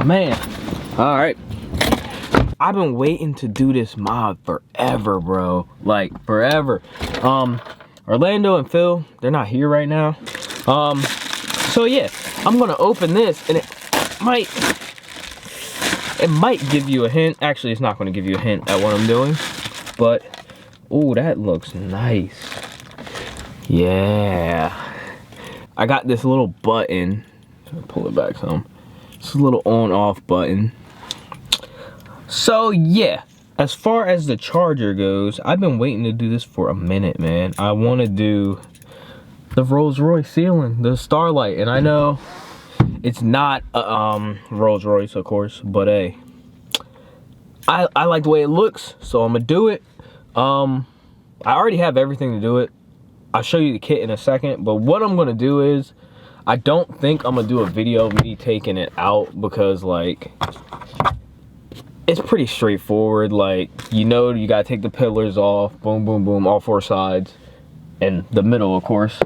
Man, all right. I've been waiting to do this mod forever, bro. Like forever. Orlando and Phil, they're not here right now. So yeah, I'm gonna open this and it might give you a hint. Actually, it's not gonna give you a hint at what I'm doing. But, oh, that looks nice. Yeah. I got this little button. Pull it back some. It's a little on-off button. So yeah, as far as the charger goes, I've been waiting to do this for a minute, man. I want to do the Rolls-Royce ceiling, the Starlight, and I know it's not a Rolls-Royce, of course, but hey, I like the way it looks, so I'm gonna do it. I already have everything to do it. I'll show you the kit in a second, but what I'm gonna do is, I don't think I'm gonna do a video of me taking it out because, like, it's pretty straightforward. Like, you know, you gotta take the pillars off, boom, boom, boom, all four sides, and the middle, of course.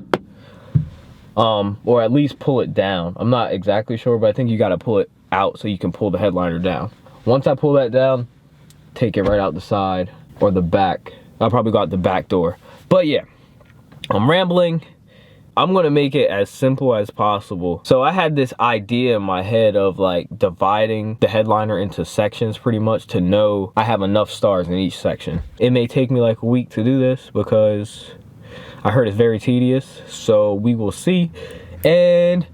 Or at least pull it down. I'm not exactly sure, but I think you gotta pull it out so you can pull the headliner down. Once I pull that down, take it right out the side or the back. I'll probably go out the back door. But yeah, I'm rambling. I'm gonna make it as simple as possible. So I had this idea in my head of like dividing the headliner into sections pretty much to know I have enough stars in each section. It may take me like a week to do this because I heard it's very tedious. So we will see, and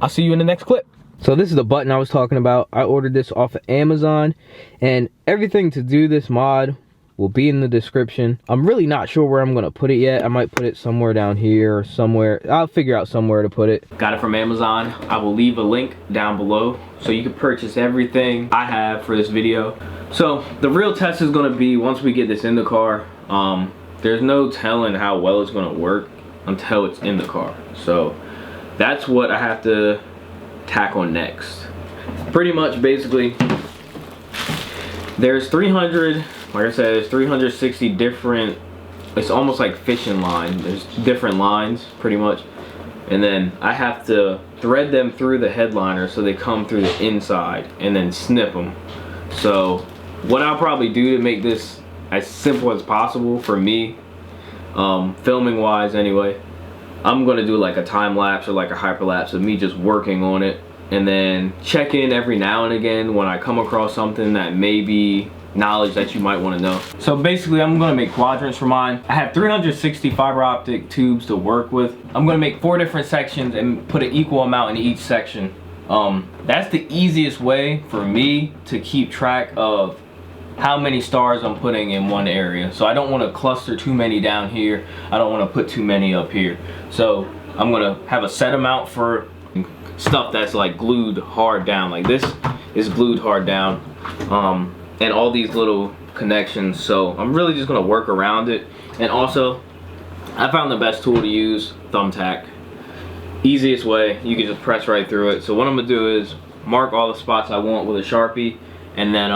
I'll see you in the next clip. So this is the button I was talking about. I ordered this off of Amazon, and everything to do this mod will be in the description. I'm really not sure where I'm gonna put it yet. I might put it somewhere down here or somewhere. I'll figure out somewhere to put it. Got it from Amazon. I will leave a link down below so you can purchase everything I have for this video. So the real test is gonna be once we get this in the car. There's no telling how well it's gonna work until it's in the car. So that's what I have to tackle next. Pretty much, basically, there's 300. Like I said, there's 360 different, it's almost like fishing line. There's different lines, pretty much. And then I have to thread them through the headliner so they come through the inside and then snip them. So what I'll probably do to make this as simple as possible for me, filming wise anyway, I'm gonna do like a time lapse or like a hyperlapse of me just working on it. And then check in every now and again when I come across something that may be knowledge that you might want to know. So basically, I'm going to make quadrants for mine. I have 360 fiber optic tubes to work with. I'm going to make 4 different sections and put an equal amount in each section. That's the easiest way for me to keep track of how many stars I'm putting in one area. So I don't want to cluster too many down here. I don't want to put too many up here. So I'm going to have a set amount for stuff that's like glued hard down. Like this is glued hard down. And all these little connections, so I'm really just gonna work around it. And also, I found the best tool to use, thumbtack. Easiest way, you can just press right through it. So what I'm gonna do is mark all the spots I want with a Sharpie, and then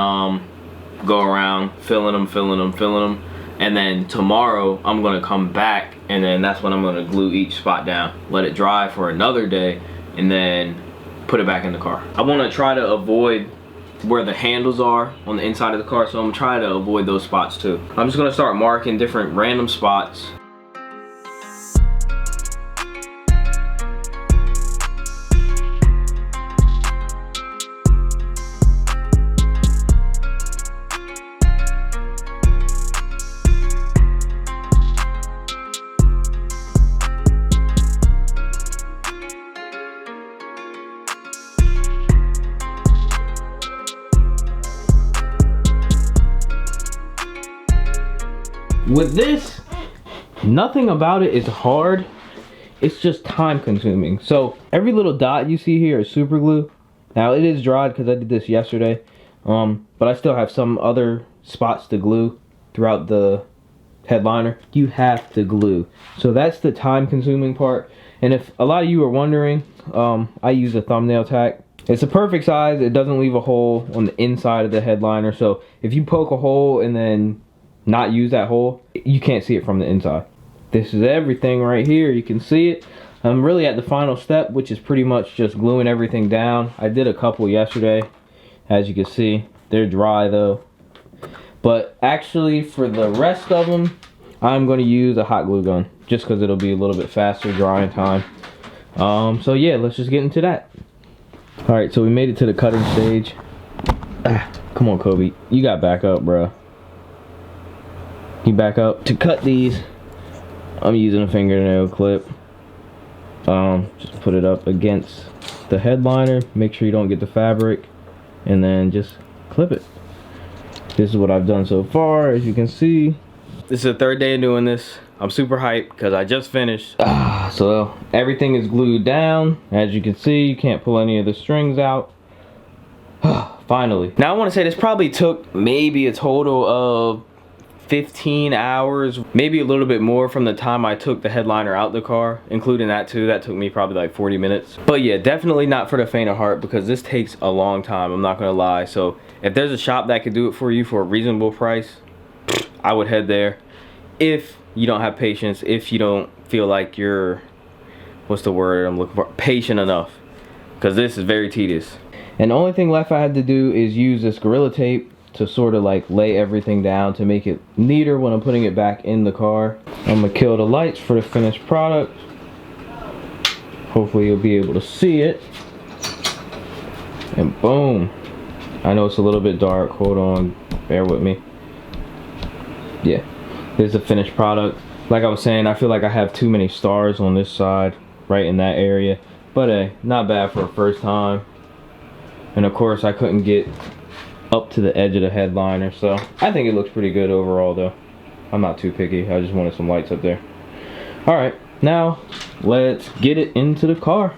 go around filling them. And then tomorrow I'm gonna come back, and then that's when I'm gonna glue each spot down, let it dry for another day, and then put it back in the car. I wanna try to avoid where the handles are on the inside of the car, so I'm trying to avoid those spots too. I'm just gonna start marking different random spots. With this, nothing about it is hard. It's just time consuming. So every little dot you see here is super glue. Now it is dried because I did this yesterday, but I still have some other spots to glue throughout the headliner. You have to glue. So that's the time consuming part. And if a lot of you are wondering, I use a thumbnail tack. It's a perfect size. It doesn't leave a hole on the inside of the headliner. So if you poke a hole and then not use that hole, you can't see it from the inside. This is everything right here. You can see it. I'm really at the final step, which is pretty much just gluing everything down. I did a couple yesterday, As you can see, they're dry though. But actually, for the rest of them, I'm going to use a hot glue gun just because it'll be a little bit faster drying time. So yeah, let's just get into that. All right, so we made it to the cutting stage. Come on, Kobe, you got back up, bro. You back up. To cut these, I'm using a fingernail clip. Just put it up against the headliner. Make sure you don't get the fabric, and then just clip it. This is what I've done so far. As you can see, this is the third day of doing this. I'm super hyped because I just finished. So everything is glued down. As you can see, you can't pull any of the strings out. Finally. Now I want to say this probably took maybe a total of 15 hours, maybe a little bit more from the time I took the headliner out the car, including that too. That took me probably like 40 minutes. But yeah, definitely not for the faint of heart because this takes a long time, I'm not gonna lie. So if there's a shop that could do it for you for a reasonable price, I would head there. If you don't have patience, if you don't feel like you're, what's the word I'm looking for, patient enough, because this is very tedious. And the only thing left I had to do is use this Gorilla Tape to sort of like lay everything down to make it neater when I'm putting it back in the car. I'm gonna kill the lights for the finished product. Hopefully you'll be able to see it. And boom. I know it's a little bit dark, hold on, bear with me. Yeah, this is the finished product. Like I was saying, I feel like I have too many stars on this side, right in that area. But hey, not bad for a first time. And of course I couldn't get up to the edge of the headliner, so I think it looks pretty good overall though. I'm not too picky, I just wanted some lights up there. Alright, now let's get it into the car.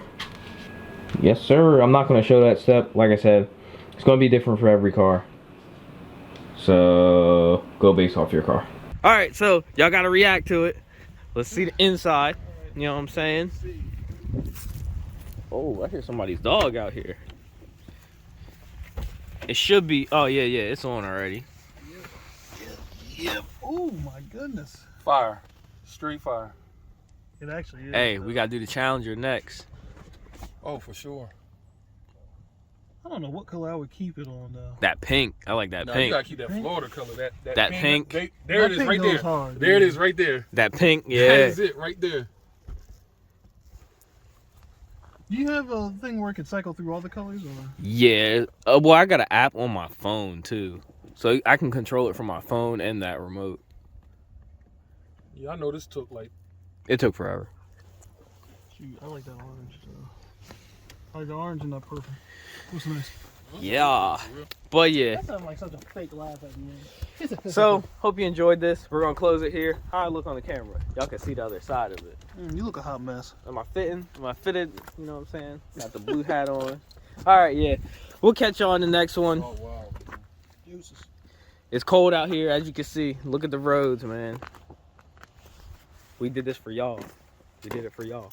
Yes sir. I'm not going to show that step. Like I said, it's going to be different for every car, so go based off your car. Alright, so y'all got to react to it. Let's see the inside, you know what I'm saying? Oh, I hear somebody's dog out here. It should be. Oh yeah, it's on already. Yep. Oh my goodness. Fire. Street fire. It actually is. Hey, we gotta do the Challenger next. Oh, for sure. I don't know what color I would keep it on though. That pink. I like that No, pink. you gotta keep that Florida color. That pink. There it is, right there. Hard, there it is, right there. That pink, yeah. That is it, right there. Do you have a thing where it can cycle through all the colors, or? Yeah. Well, I got an app on my phone too, so I can control it from my phone and that remote. Yeah, I know this took like. It took forever. Shoot, I like that orange too. I like the orange and that purple. Looks nice. Yeah. But yeah. That sounded like such a fake laugh at the end. So, hope you enjoyed this. We're gonna close it here. How I look on the camera. Y'all can see the other side of it. You look a hot mess. Am I fitting? Am I fitted? You know what I'm saying? Got the blue hat on. Alright, yeah. We'll catch y'all in the next one. Oh wow. Juices. It's cold out here, as you can see. Look at the roads, man. We did this for y'all. We did it for y'all.